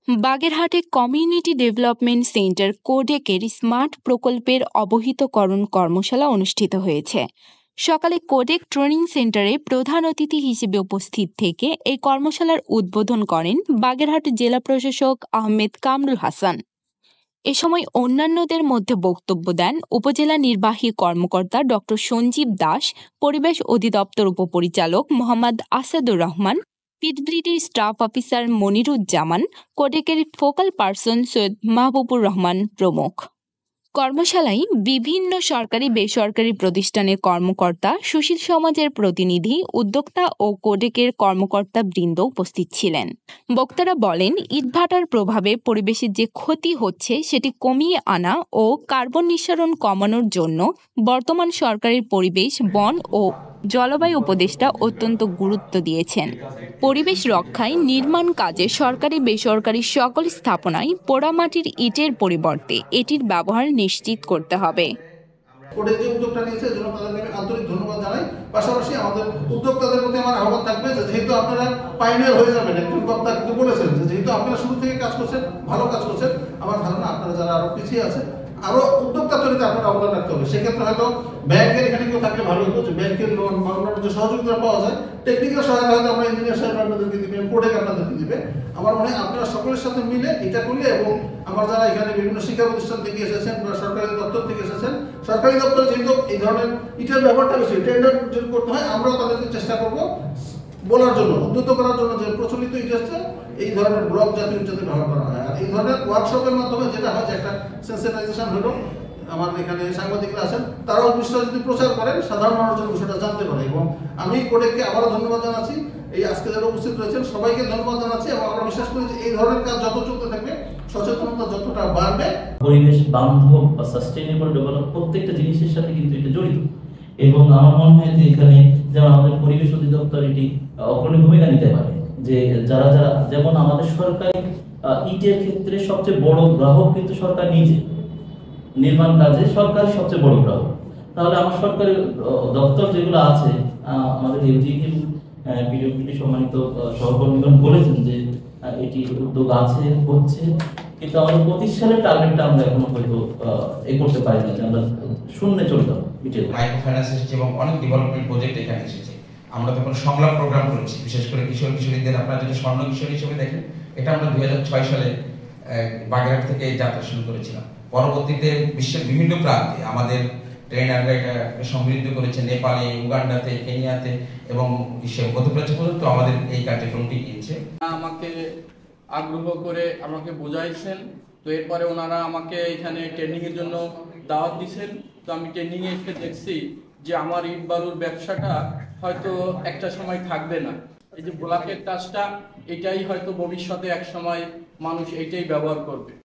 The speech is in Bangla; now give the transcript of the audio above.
বাগেরহাটে কমিউনিটি ডেভেলপমেন্ট সেন্টার কোডেকের স্মার্ট প্রকল্পের অবহিতকরণ কর্মশালা অনুষ্ঠিত হয়েছে। সকালে কোডেক ট্রেনিং সেন্টারে প্রধান অতিথি হিসেবে উপস্থিত থেকে এই কর্মশালার উদ্বোধন করেন বাগেরহাট জেলা প্রশাসক আহমেদ কামরুল হাসান। এ সময় অন্যান্যদের মধ্যে বক্তব্য দেন উপজেলা নির্বাহী কর্মকর্তা ডক্টর সঞ্জীব দাস, পরিবেশ অধিদপ্তর উপপরিচালক মোহাম্মদ আসাদুর রহমান, পিডব্লিউডির স্টাফ অফিসার মনিরুজ্জামান, কোডেকের ফোকাল পারসন সৈয়দ মাহবুবুর রহমান প্রমুখ। কর্মশালায় বিভিন্ন সরকারি বেসরকারি প্রতিষ্ঠানের কর্মকর্তা, সুশীল সমাজের প্রতিনিধি, উদ্যোক্তা ও কোডেকের কর্মকর্তা বৃন্দ উপস্থিত ছিলেন। বক্তারা বলেন, ইটভাটার প্রভাবে পরিবেশের যে ক্ষতি হচ্ছে সেটি কমিয়ে আনা ও কার্বন নিঃসরণ কমানোর জন্য বর্তমান সরকারের পরিবেশ, বন ও জলবায়ু উপদেষ্টা অত্যন্ত গুরুত্ব দিয়েছেন। পরিবেশ রক্ষায় নির্মাণ কাজে সরকারি বেসরকারি সকল স্থাপনায় পোড়ামাটির ইটের পরিবর্তে এটির ব্যবহার নিশ্চিত করতে হবে। কোডেক যে উদ্যোগটা নিয়েছে এর জন্য তাদেরকে আমি আন্তরিক ধন্যবাদ জানাই। পাশাপাশি আমাদের উদ্যোক্তাদের প্রতি আমার আহ্বান থাকবে যে যেহেতু আপনারা পাইনিয়ার হয়ে যাবেন, একজন বক্তা কিন্তু বলেছেন যে যেহেতু আপনারা শুরু থেকে কাজ করছেন, ভালো কাজ করছেন, আমার ধারণা আপনারা যারা আরো পিছিয়ে আছেন আরো উদ্যোক্তা তৈরিতে আপনারা অবদান রাখতে হবে। সেক্ষেত্রে হয়তো ব্যাংকের এখানে কেউ থাকলে ভালো হতো, যে ব্যাংকের লোন বা অন্যান্য যে সহযোগিতা পাওয়া যায়, টেকনিক্যাল সহায়তা হয়তো আমরা ইঞ্জিনিয়ার সাহেব আপনাদেরকে দিবেন, কোডেক আপনাদেরকে দিবে। আমার মনে হয় আপনারা সকলের সাথে মিলে এটা করলে, এবং আমার যারা এখানে বিভিন্ন শিক্ষা প্রতিষ্ঠান থেকে এসেছেন বা সরকারি দপ্তর থেকে এসেছেন, সরকারি দপ্তর যেহেতু এই ধরনের ইটের ব্যাপারটা বেশি টেন্ডার যদি করতে হয়, আমরাও তাদেরকে চেষ্টা করবো বলার জন্য, উদ্বুদ্ধ করার জন্য যে প্রচলিত ইট হচ্ছে এই ধরনের ব্লক জাতীয় যাতে ব্যবহার করা হয়। আর এই ধরনের ওয়ার্কশপের মাধ্যমে যেটা হয় যে একটা সেন্সিটাইজেশন হলো, আমার এখানে সাংবাদিকরা আছেন, তারাও বিষয়টা যদি প্রচার করেন সাধারণ মানুষের বিষয়টা জানতে পারে। এবং আমি কোডেককে আবারও ধন্যবাদ জানাচ্ছি, এই আজকে যারা উপস্থিত রয়েছেন সবাইকে ধন্যবাদ জানাচ্ছি। এবং আমরা বিশ্বাস করি যে এই ধরনের কাজ যত চলতে থাকবে, সচেতনতা যতটা বাড়বে, পরিবেশ বান্ধব বা সাস্টেইনেবল ডেভেলপ প্রত্যেকটা জিনিসের সাথে কিন্তু এটা জড়িত। এবং আমার মনে হয় যে এখানে যেমন আমাদের পরিবেশ অধিদপ্তর এটি অগ্রণী ভূমিকা নিতে পারে, যে যারা যারা যেমন আমাদের সরকারি ইটের ক্ষেত্রে সবচেয়ে বড় গ্রাহক কিন্তু সরকার নিজে, নির্মাণ কাজে সরকার সবচেয়ে বড় গ্রাহক। তাহলে আমার সরকারি দপ্তর যেগুলো আছে, আমাদের এলজিটি পিডব্লিউডি সম্মানিত সহকর্মীগণ বলেছেন যে এটি উদ্যোগ আছে, হচ্ছে, কিন্তু আমাদের 25 সালের টার্গেটটা আমরা এখনো হয়তো করতে পারি না, যে আমরা শূন্যে চলে যাবো। মাইক্রো ফাইন্যান্স এসেছে এবং অনেক ডেভেলপমেন্ট প্রজেক্ট এখানে এসেছে। আমরা তখন সংলাপ প্রোগ্রাম করেছি, বিশেষ করে কিশোর কিশোরীদের। আপনারা যদি স্বর্ণ কিশোর হিসেবে দেখেন, এটা আমরা 2006 সালে বাগেরহাট থেকে যাত্রা শুরু করেছিলাম। পরবর্তীতে বিশ্বের বিভিন্ন প্রান্তে আমাদের ট্রেনাররা এটা সমৃদ্ধ করেছে, নেপালে, উগান্ডাতে, কেনিয়াতে এবং বিশ্বের মধ্যপ্রাচ্য পর্যন্ত আমাদের এই কার্যক্রমটি গিয়েছে। আমাকে আগ্রহ করে আমাকে বোঝাইছেন, তো এরপরে ওনারা আমাকে এখানে ট্রেনিং এর জন্য দাওয়াত দিয়েছেন। তো আমি ট্রেনিং এ এসে দেখছি যে আমার ইট বালুর ব্যবসাটা হয়তো একটা সময় থাকবে না। এই যে ব্লকের কাজটা, এটাই হয়তো ভবিষ্যতে এক সময় মানুষ এইটাই ব্যবহার করবে।